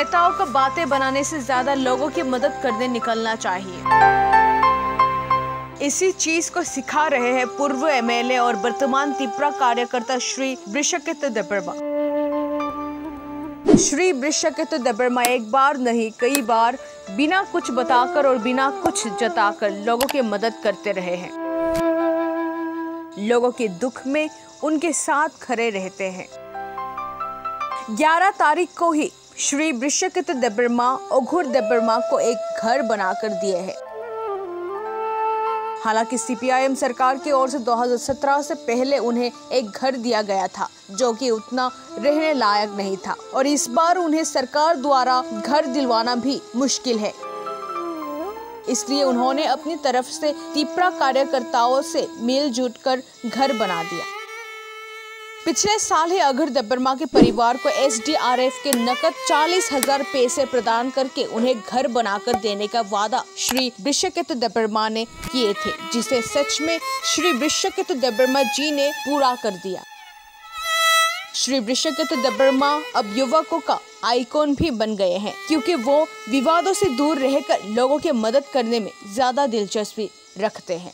नेताओं को बातें बनाने से ज्यादा लोगों की मदद करने निकलना चाहिए। इसी चीज को सिखा रहे हैं पूर्व एमएलए और वर्तमान तिपरा कार्यकर्ता श्री वृषकेतु देबबर्मा। श्री वृषकेतु देबबर्मा एक बार नहीं कई बार बिना कुछ बताकर और बिना कुछ जताकर लोगों की मदद करते रहे हैं। लोगों के दुख में उनके साथ खड़े रहते हैं। 11 तारीख को ही श्री वृषकेतु देबबर्मा ओघुर देबबर्मा को एक घर बनाकर दिए हैं। हालांकि सीपीआईएम सरकार की ओर से 2017 से पहले उन्हें एक घर दिया गया था जो कि उतना रहने लायक नहीं था और इस बार उन्हें सरकार द्वारा घर दिलवाना भी मुश्किल है। इसलिए उन्होंने अपनी तरफ से तिपरा कार्यकर्ताओं से मिलजुल कर घर बना दिया। पिछले साल ही ओघुर देबबर्मा के परिवार को एसडीआरएफ के नकद 40,000 पैसे प्रदान करके उन्हें घर बनाकर देने का वादा श्री वृषकेतु देबबर्मा ने किए थे, जिसे सच में श्री वृषकेतु देबबर्मा जी ने पूरा कर दिया। श्री वृषकेतु देबबर्मा अब युवकों का आइकॉन भी बन गए हैं, क्योंकि वो विवादों से दूर रहकर लोगों की मदद करने में ज्यादा दिलचस्पी रखते हैं।